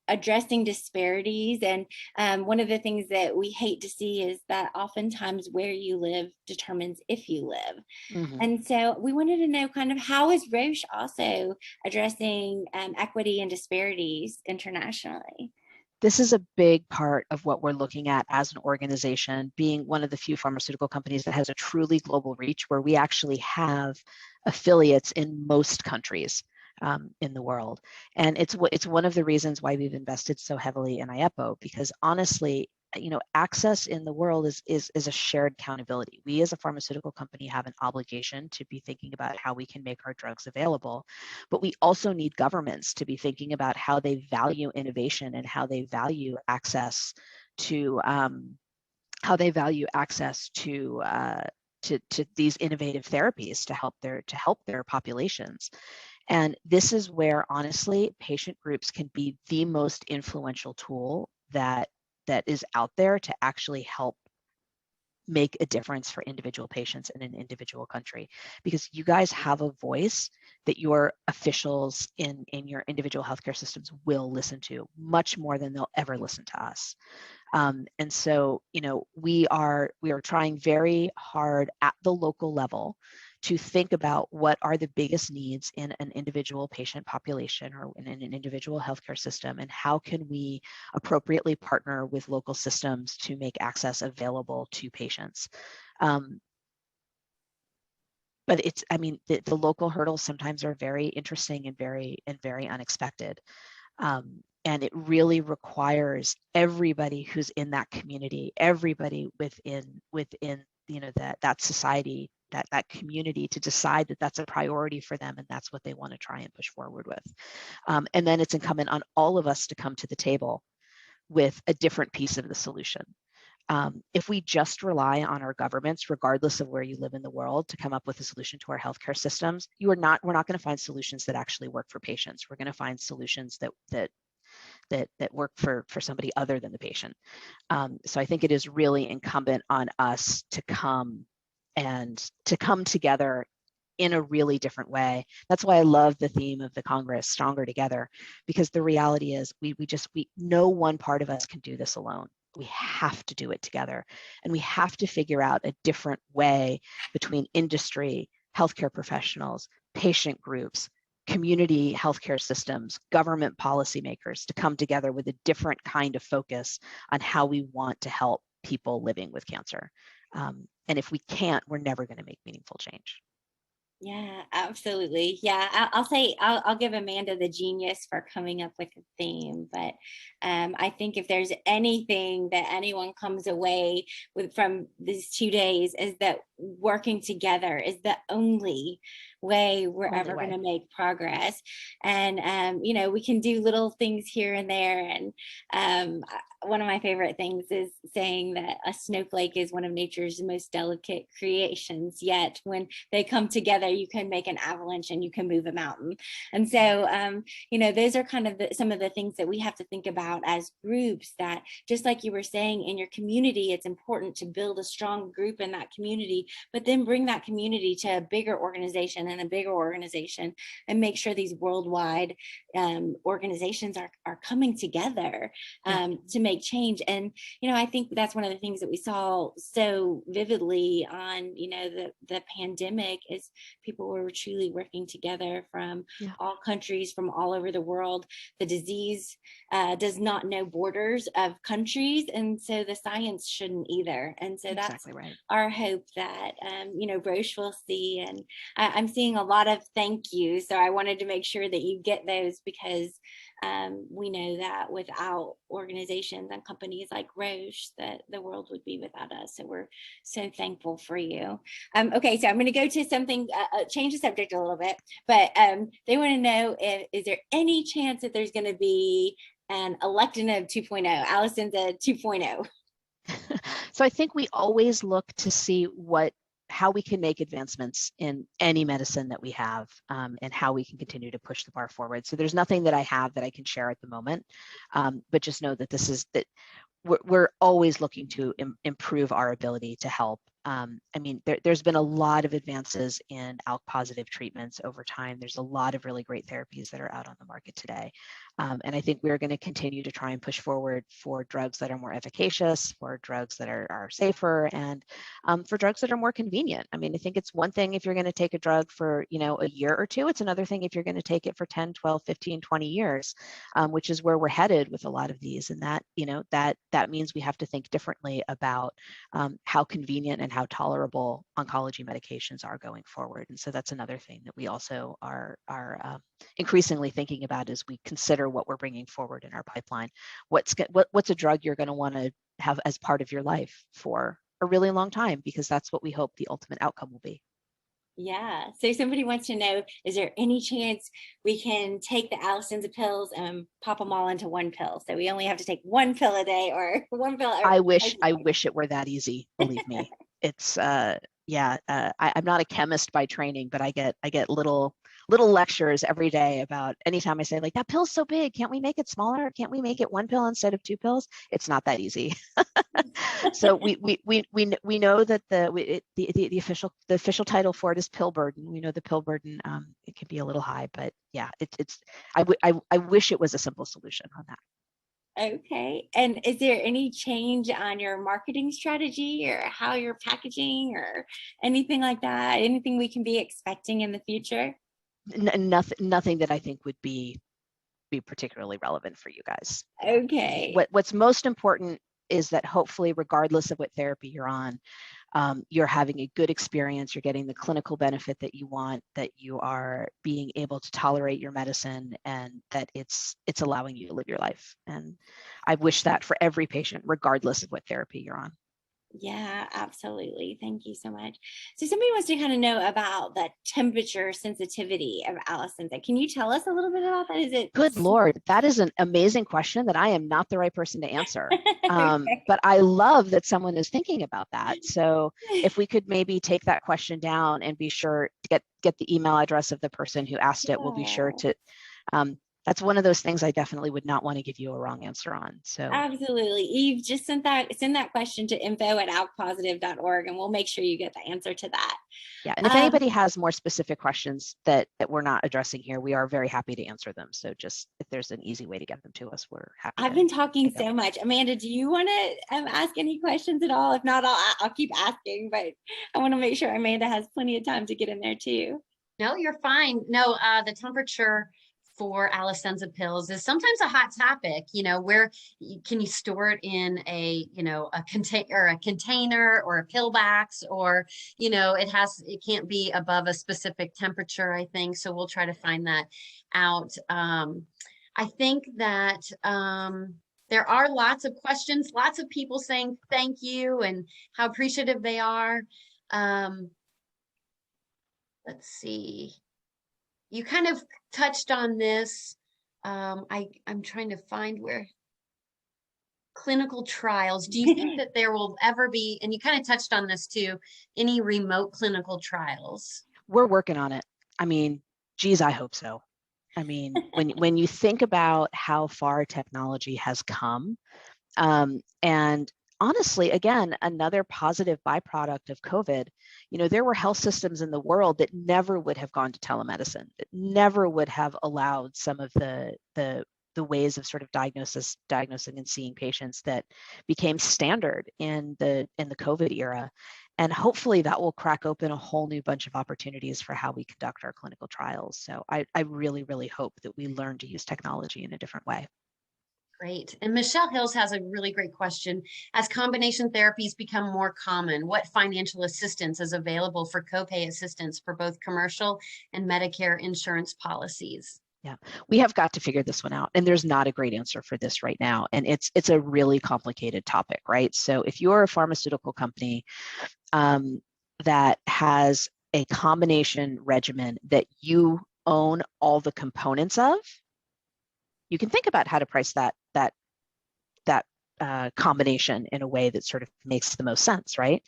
addressing disparities. And one of the things that we hate to see is that oftentimes where you live determines if you live. Mm-hmm. And so we wanted to know kind of how is Roche also addressing equity and disparities internationally? This is a big part of what we're looking at as an organization, being one of the few pharmaceutical companies that has a truly global reach, where we actually have affiliates in most countries in the world. And it's one of the reasons why we've invested so heavily in IEPO, because honestly, access in the world is a shared accountability. We as a pharmaceutical company have an obligation to be thinking about how we can make our drugs available, but we also need governments to be thinking about how they value innovation and how they value access to to these innovative therapies to help their populations. And this is where, honestly, patient groups can be the most influential tool that is out there to actually help make a difference for individual patients in an individual country, because you guys have a voice that your officials in your individual healthcare systems will listen to much more than they'll ever listen to us. And so, we are trying very hard at the local level to think about what are the biggest needs in an individual patient population or in an individual healthcare system, and how can we appropriately partner with local systems to make access available to patients. But the local hurdles sometimes are very interesting and very unexpected. And it really requires everybody who's in that community, everybody within that society, that community, to decide that that's a priority for them and that's what they want to try and push forward with. And then it's incumbent on all of us to come to the table with a different piece of the solution. If we just rely on our governments, regardless of where you live in the world, to come up with a solution to our healthcare systems, we're not going to find solutions that actually work for patients. We're going to find solutions that work for somebody other than the patient. So I think it is really incumbent on us to come together in a really different way. That's why I love the theme of the Congress, Stronger Together, because the reality is no one part of us can do this alone. We have to do it together, and we have to figure out a different way between industry, healthcare professionals, patient groups, community healthcare systems, government policymakers, to come together with a different kind of focus on how we want to help people living with cancer. And if we can't, we're never going to make meaningful change. Yeah, absolutely. Yeah, I'll say I'll give Amanda the genius for coming up with a theme. But I think if there's anything that anyone comes away with from these 2 days, is that working together is the only way we're ever going to make progress. And we can do little things here and there. And one of my favorite things is saying that a snowflake is one of nature's most delicate creations, yet when they come together, you can make an avalanche and you can move a mountain. And so, those are kind of some of the things that we have to think about as groups, that just like you were saying, in your community, it's important to build a strong group in that community, but then bring that community to a bigger organization and a bigger organization, and make sure these worldwide organizations are coming together to make change. And I think that's one of the things that we saw so vividly on the pandemic, is people were truly working together from all countries, from all over the world. The disease does not know borders of countries, and so the science shouldn't either. And so that's exactly right. Our hope that Roche will see. And I'm seeing a lot of thank you, so I wanted to make sure that you get those, because we know that without organizations and companies like Roche, that the world would be without us. So we're so thankful for you. Okay, so I'm going to go to something, change the subject a little bit, but they want to know, is there any chance that there's going to be an Electinib 2.0? Allison's a 2.0. So I think we always look to see what how we can make advancements in any medicine that we have, and how we can continue to push the bar forward. So there's nothing that I have that I can share at the moment, but just know that we're always looking to improve our ability to help. I mean, there's been a lot of advances in ALK-positive treatments over time. There's a lot of really great therapies that are out on the market today. And I think we're going to continue to try and push forward for drugs that are more efficacious, for drugs that are safer, and for drugs that are more convenient. I mean, I think it's one thing if you're going to take a drug for, a year or two. It's another thing if you're going to take it for 10, 12, 15, 20 years, which is where we're headed with a lot of these. And that, that means we have to think differently about how convenient and how tolerable oncology medications are going forward. And so that's another thing that we also are increasingly thinking about as we consider what we're bringing forward in our pipeline. What's a drug you're going to want to have as part of your life for a really long time, because that's what we hope the ultimate outcome will be. Yeah. So somebody wants to know, is there any chance we can take the Allison's pills and pop them all into one pill? So we only have to take one pill a day or one pill. I wish it were that easy. Believe me. It's I'm not a chemist by training, but I get little lectures every day about anytime I say, like, that pill's so big, can't we make it smaller? Can't we make it one pill instead of two pills? It's not that easy. So we know that the official title for it is pill burden. We know the pill burden, it can be a little high, but yeah, I wish it was a simple solution on that. Okay. And is there any change on your marketing strategy or how you're packaging or anything like that? Anything we can be expecting in the future? Nothing that I think would be particularly relevant for you guys. Okay. What's most important is that hopefully, regardless of what therapy you're on, you're having a good experience, you're getting the clinical benefit that you want, that you are being able to tolerate your medicine, and that it's allowing you to live your life. And I wish that for every patient, regardless of what therapy you're on. Yeah, absolutely. Thank you so much. So somebody wants to kind of know about the temperature sensitivity of Allison's. Can you tell us a little bit about that? Is it Good Lord, that is an amazing question that I am not the right person to answer. Okay. But I love that someone is thinking about that. So if we could maybe take that question down and be sure to get the email address of the person who asked it, we'll be sure to. That's one of those things I definitely would not want to give you a wrong answer on. So absolutely. Eve, just send that question to info@alkpositive.org and we'll make sure you get the answer to that. Yeah. And if anybody has more specific questions that we're not addressing here, we are very happy to answer them. So just if there's an easy way to get them to us, we're happy. I've been talking so much. Amanda, do you want to ask any questions at all? If not, I'll keep asking, but I want to make sure Amanda has plenty of time to get in there too. No, you're fine. No, the temperature for Allison's pills is sometimes a hot topic. Where can you store it in a container or a pill box, or it can't be above a specific temperature, I think. So we'll try to find that out. I think that there are lots of questions, lots of people saying thank you and how appreciative they are. Let's see. You kind of touched on this. I'm trying to find where clinical trials. Do you think that there will ever be, and you kind of touched on this too, any remote clinical trials? We're working on it. I mean, geez, I hope so. I mean, when you think about how far technology has come, and honestly, again, another positive byproduct of COVID, there were health systems in the world that never would have gone to telemedicine, that never would have allowed some of the ways of sort of diagnosing and seeing patients that became standard in the COVID era. And hopefully that will crack open a whole new bunch of opportunities for how we conduct our clinical trials. So I really, really hope that we learn to use technology in a different way. Great. And Michelle Hills has a really great question. As combination therapies become more common, what financial assistance is available for copay assistance for both commercial and Medicare insurance policies? Yeah, we have got to figure this one out. And there's not a great answer for this right now. And it's a really complicated topic, right? So if you're a pharmaceutical company that has a combination regimen that you own all the components of, you can think about how to price that combination in a way that sort of makes the most sense, right?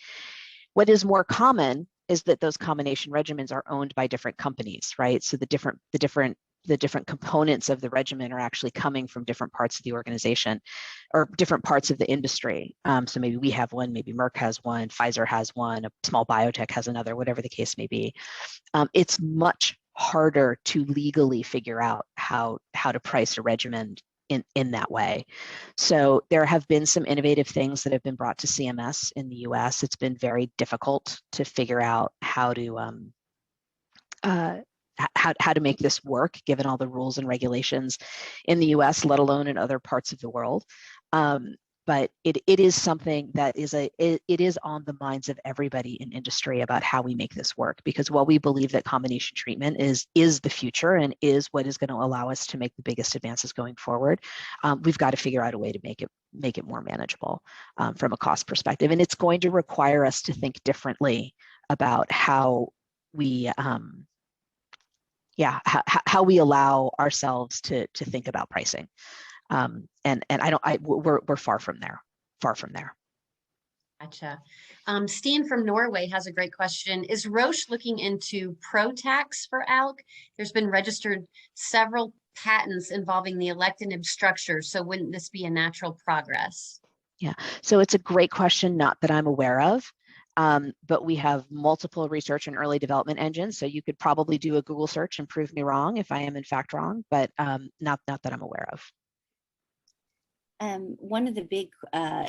What is more common is that those combination regimens are owned by different companies, right? So the different components of the regimen are actually coming from different parts of the organization or different parts of the industry. So maybe we have one, maybe Merck has one, Pfizer has one, a small biotech has another, whatever the case may be. It's much harder to legally figure out how to price a regimen in that way. So there have been some innovative things that have been brought to CMS in the US. It's been very difficult to figure out how to make this work, given all the rules and regulations in the US, let alone in other parts of the world. But it is something that it is on the minds of everybody in industry about how we make this work. Because while we believe that combination treatment is the future and is what is going to allow us to make the biggest advances going forward, we've got to figure out a way to make it more manageable from a cost perspective. And it's going to require us to think differently about how we how we allow ourselves to think about pricing. We're far from there. Gotcha. Steen from Norway has a great question. Is Roche looking into pro-tax for ALK? There's been registered several patents involving the electin structure. So wouldn't this be a natural progress? Yeah, so it's a great question, not that I'm aware of. But we have multiple research and early development engines. So you could probably do a Google search and prove me wrong if I am in fact wrong, but not that I'm aware of. One of the big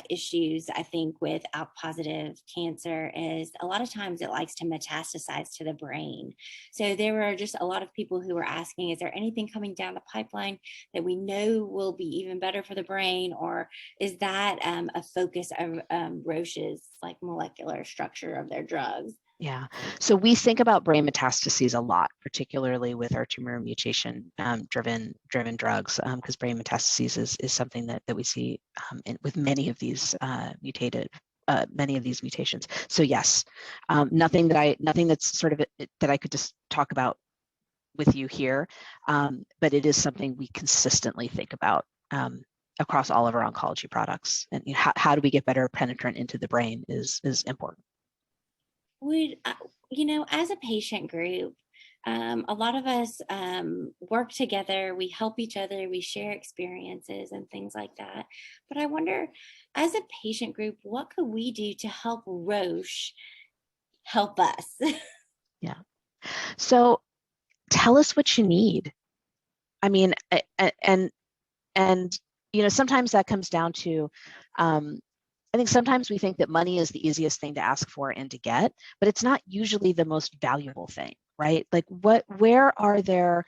issues, I think, with ALK-positive cancer is a lot of times it likes to metastasize to the brain. So there were just a lot of people who were asking, is there anything coming down the pipeline that we know will be even better for the brain? Or is that a focus of Roche's like molecular structure of their drugs? Yeah, so we think about brain metastases a lot, particularly with our tumor mutation driven drugs, because brain metastases is something that we see with many of these many of these mutations. So yes, nothing that's sort of that I could just talk about with you here, but it is something we consistently think about across all of our oncology products. And how do we get better penetrant into the brain is important. Would, as a patient group, a lot of us work together, we help each other, we share experiences and things like that. But I wonder, as a patient group, what could we do to help Roche help us? Yeah. So tell us what you need. I mean, and sometimes that comes down to, I think sometimes we think that money is the easiest thing to ask for and to get, but it's not usually the most valuable thing, right? Like where are there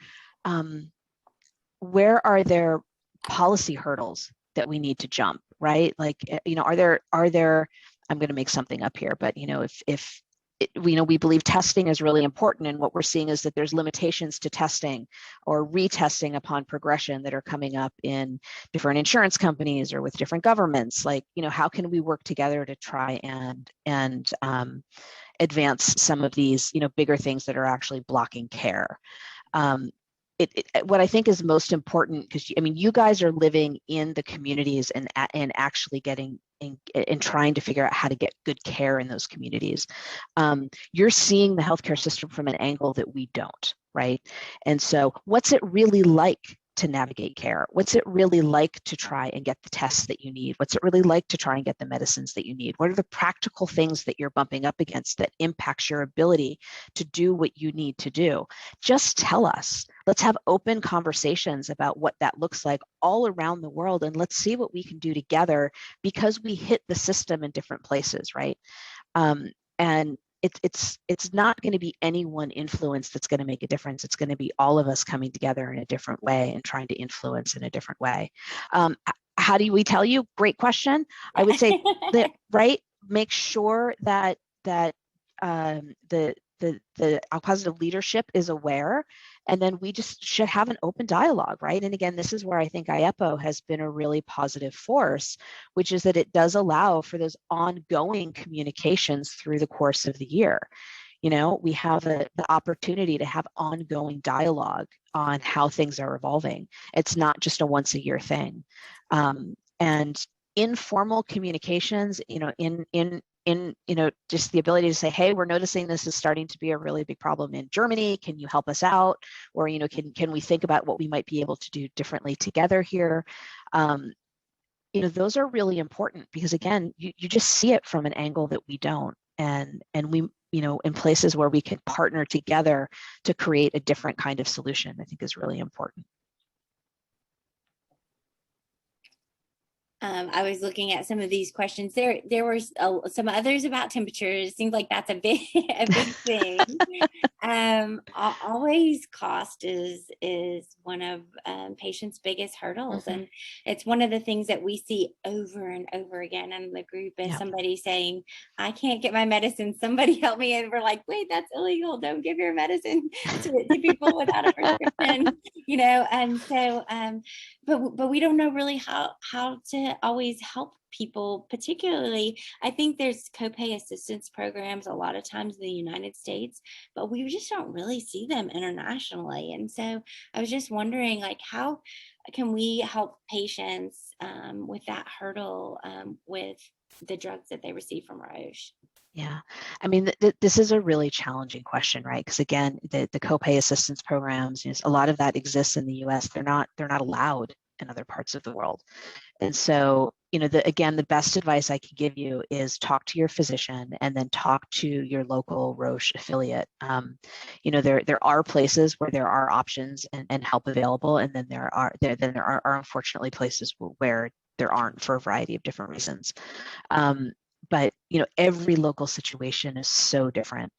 policy hurdles that we need to jump, right? Like, are there, I'm going to make something up here, but if we believe testing is really important, and what we're seeing is that there's limitations to testing or retesting upon progression that are coming up in different insurance companies or with different governments. Like, how can we work together to try and advance some of these, bigger things that are actually blocking care? What I think is most important, because you guys are living in the communities and actually getting and trying to figure out how to get good care in those communities. You're seeing the healthcare system from an angle that we don't, right? And so what's it really like to navigate care? What's it really like to try and get the tests that you need? What's it really like to try and get the medicines that you need? What are the practical things that you're bumping up against that impacts your ability to do what you need to do? Just tell us. Let's have open conversations about what that looks like all around the world, and let's see what we can do together, because we hit the system in different places, right? And it's not going to be any one influence that's going to make a difference. It's going to be all of us coming together in a different way and trying to influence in a different way. How do we tell you? Great question. I would say that, right, make sure that the ALK-positive leadership is aware, and then we just should have an open dialogue, right? And again, this is where I think IEPO has been a really positive force, which is that it does allow for those ongoing communications through the course of the year. We have the opportunity to have ongoing dialogue on how things are evolving. It's not just a once a year thing. And informal communications, in in, you know, just the ability to say, hey, we're noticing this is starting to be a really big problem in Germany. Can you help us out? Or, you know, can we think about what we might be able to do differently together here? You know, those are really important because, again, you just see it from an angle that we don't. And we, you know, in places where we can partner together to create a different kind of solution, I think is really important. I was looking at some of these questions. There were some others about temperatures. It seems like that's a big thing. Always cost is one of patients' biggest hurdles, and it's one of the things that we see over and over again in the group is somebody saying, "I can't get my medicine. Somebody help me!" And we're like, "Wait, that's illegal. Don't give your medicine to people without a prescription." You know, and so, but we don't know really how to always help people. Particularly, I think there's copay assistance programs a lot of times in the United States, but we just don't really see them internationally. And so I was just wondering, like, how can we help patients with that hurdle with the drugs that they receive from Roche? Yeah, I mean, this is a really challenging question, right? Because again, the copay assistance programs, you know, a lot of that exists in the U.S. They're not allowed in other parts of the world. And so, you know, again, the best advice I can give you is talk to your physician and then talk to your local Roche affiliate. You know, there are places where there are options and help available, and then there are unfortunately places where there aren't for a variety of different reasons. But you know, every local situation is so different.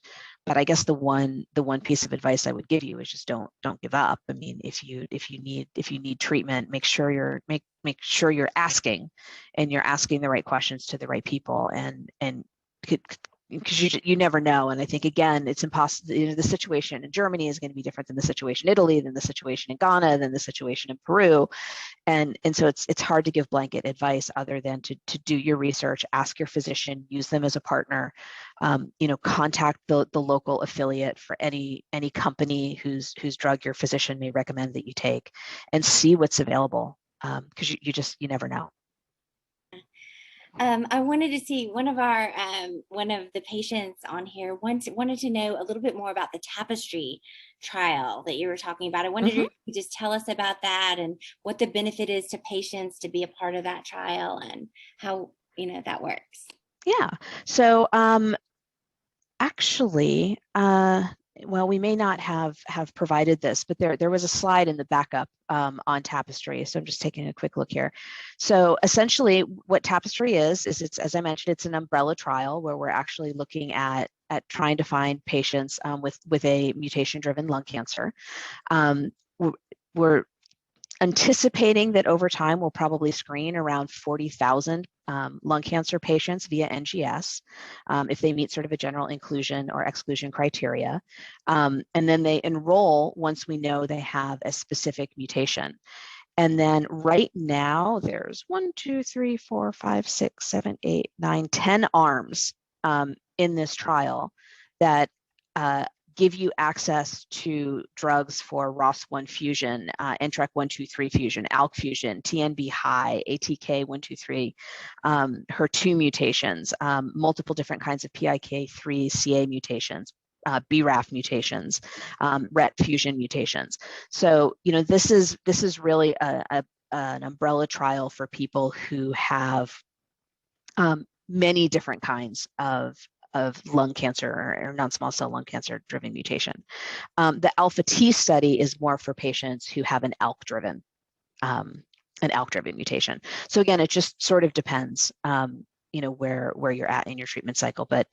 But I guess the one piece of advice I would give you is just don't give up. I mean, if you need treatment, make sure you're asking, and you're asking the right questions to the right people, and because you never know. And I think, again, it's impossible. You know, the situation in Germany is going to be different than the situation in Italy, than the situation in Ghana, than the situation in Peru. And so it's hard to give blanket advice other than to do your research, ask your physician, use them as a partner, you know, contact the local affiliate for any company whose drug your physician may recommend that you take, and see what's available, because you never know. I wanted to see one of the patients on here wanted to know a little bit more about the Tapestry trial that you were talking about. I wondered if you could just tell us about that and what the benefit is to patients to be a part of that trial and how, you know, that works. Yeah. So actually, well, we may not have provided this, but there was a slide in the backup on Tapestry. So I'm just taking a quick look here. So essentially what Tapestry is it's, as I mentioned, it's an umbrella trial where we're actually looking at trying to find patients with a mutation-driven lung cancer. We're anticipating that over time we'll probably screen around 40,000 lung cancer patients via NGS if they meet sort of a general inclusion or exclusion criteria. And then they enroll once we know they have a specific mutation. And then right now there's 1, 2, 3, 4, 5, 6, 7, 8, 9, 10 arms in this trial that give you access to drugs for ROS1 fusion, NTRK123 fusion, ALK fusion, TNB high, ATK123, HER2 mutations, multiple different kinds of PIK3CA mutations, BRAF mutations, RET fusion mutations. So, you know, this is really an umbrella trial for people who have many different kinds of lung cancer or non-small cell lung cancer driven mutation. The Alpha T study is more for patients who have an ALK-driven mutation. So again, it just sort of depends, you know, where you're at in your treatment cycle. But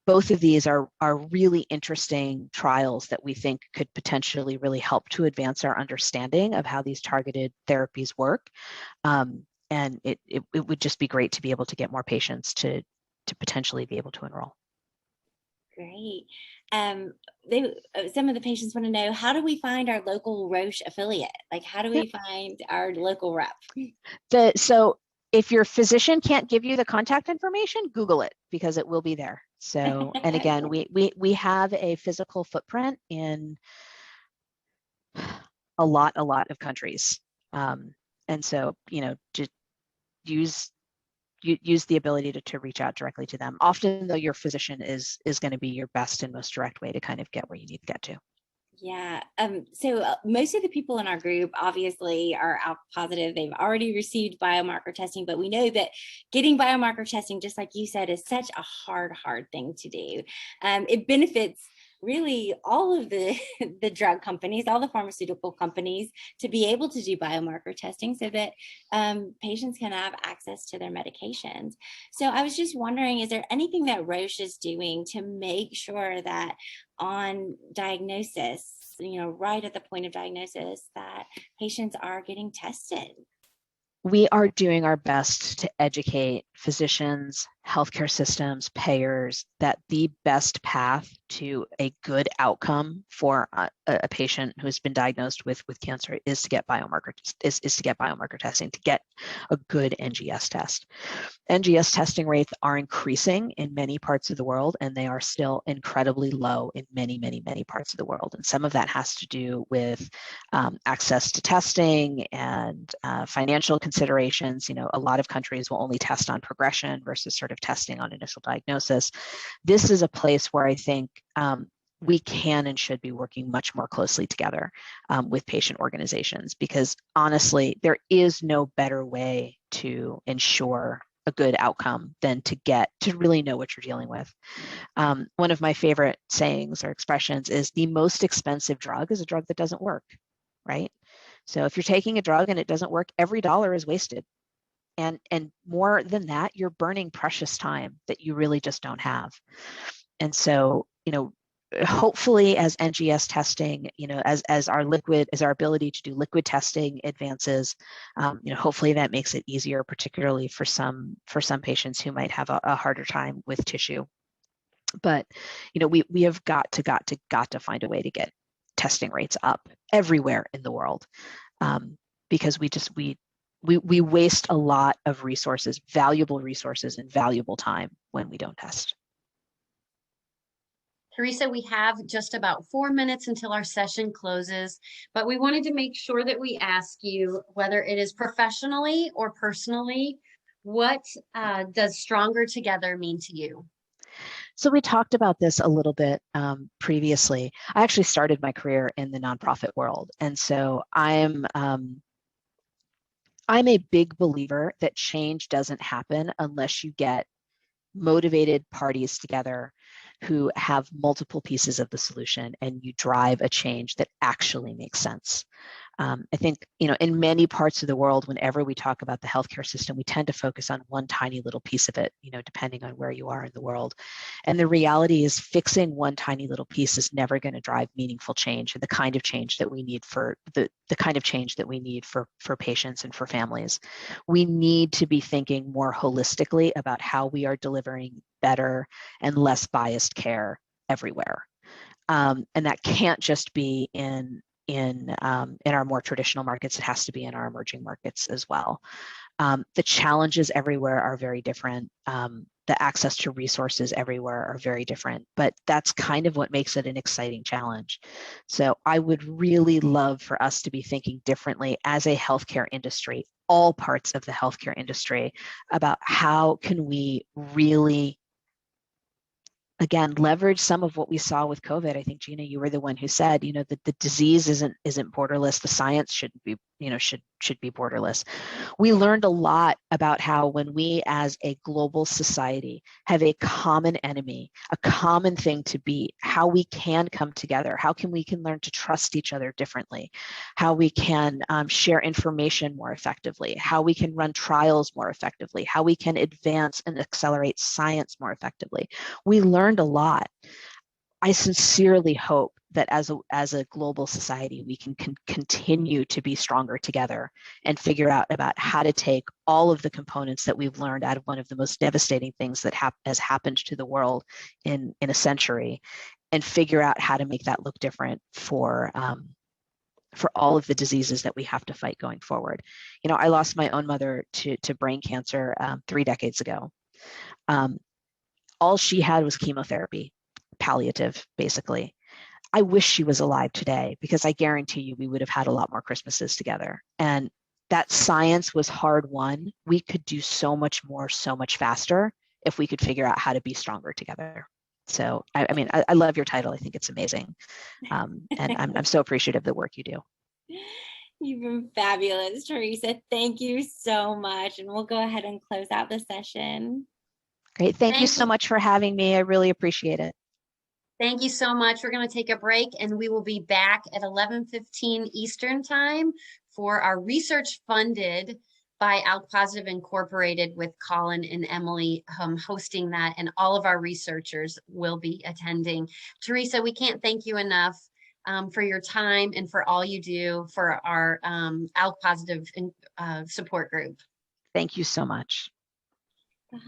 both of these are really interesting trials that we think could potentially really help to advance our understanding of how these targeted therapies work. And it would just be great to be able to get more patients to potentially be able to enroll. Great. Some of the patients want to know, how do we find our local Roche affiliate? Like, how do we find our local rep? So if your physician can't give you the contact information, Google it, because it will be there. So, and again, we have a physical footprint in a lot of countries. And so, you know, just use use the ability to reach out directly to them. Often though, your physician is going to be your best and most direct way to kind of get where you need to get to. Yeah. So most of the people in our group obviously are ALK positive. They've already received biomarker testing, but we know that getting biomarker testing, just like you said, is such a hard thing to do. It benefits really all of the drug companies, all the pharmaceutical companies, to be able to do biomarker testing so that patients can have access to their medications. So I was just wondering, is there anything that Roche is doing to make sure that on diagnosis, right at the point of diagnosis, that patients are getting tested? We are doing our best to educate physicians, healthcare systems, payers, that the best path to a good outcome for a patient who has been diagnosed with cancer is to get biomarker testing, to get a good NGS test. NGS testing rates are increasing in many parts of the world, and they are still incredibly low in many parts of the world. And some of that has to do with access to testing and financial considerations. A lot of countries will only test on progression versus sort of testing on initial diagnosis. This is a place where I think we can and should be working much more closely together with patient organizations, because honestly, there is no better way to ensure a good outcome than to really know what you're dealing with. One of my favorite sayings or expressions is, the most expensive drug is a drug that doesn't work, right? So if you're taking a drug and it doesn't work, every dollar is wasted. And more than that, you're burning precious time that you really just don't have. And so, hopefully as NGS testing, as our ability to do liquid testing advances, hopefully that makes it easier, particularly for some patients who might have a harder time with tissue. But, we have got to find a way to get testing rates up everywhere in the world, because we waste a lot of resources, valuable resources and valuable time when we don't test. Teresa, we have just about 4 minutes until our session closes, but we wanted to make sure that we ask you, whether it is professionally or personally, what does Stronger Together mean to you? So we talked about this a little bit previously. I actually started my career in the nonprofit world, and so I'm a big believer that change doesn't happen unless you get motivated parties together who have multiple pieces of the solution, and you drive a change that actually makes sense. I think, in many parts of the world, whenever we talk about the healthcare system, we tend to focus on one tiny little piece of it, depending on where you are in the world. And the reality is, fixing one tiny little piece is never going to drive meaningful change, and the kind of change that we need for for patients and for families. We need to be thinking more holistically about how we are delivering better and less biased care everywhere. And that can't just be in our more traditional markets. It has to be in our emerging markets as well. The challenges everywhere are very different. The access to resources everywhere are very different, but that's kind of what makes it an exciting challenge. So I would really love for us to be thinking differently as a healthcare industry, all parts of the healthcare industry, about how can we really, again, leverage some of what we saw with COVID. I think, Gina, you were the one who said, that the disease isn't borderless. The science shouldn't be, should be borderless. We learned a lot about how, when we as a global society have a common enemy, a common thing to beat, how we can come together, how we can learn to trust each other differently, how we can share information more effectively, how we can run trials more effectively, how we can advance and accelerate science more effectively. We learned a lot. I sincerely hope that as a global society, we can continue to be stronger together and figure out about how to take all of the components that we've learned out of one of the most devastating things that has happened to the world in a century, and figure out how to make that look different for all of the diseases that we have to fight going forward. I lost my own mother to brain cancer 3 decades ago. All she had was chemotherapy, palliative, basically. I wish she was alive today, because I guarantee you we would have had a lot more Christmases together. And that science was hard won. We could do so much more, so much faster if we could figure out how to be stronger together. So, I mean, I love your title. I think it's amazing. And I'm so appreciative of the work you do. You've been fabulous, Teresa. Thank you so much. And we'll go ahead and close out the session. Great. Thank you so much for having me. I really appreciate it. Thank you so much. We're going to take a break and we will be back at 11:15 Eastern time for our research funded by ALK-positive Incorporated with Colin and Emily hosting that, and all of our researchers will be attending. Teresa, we can't thank you enough for your time and for all you do for our ALK-positive support group. Thank you so much. Bye.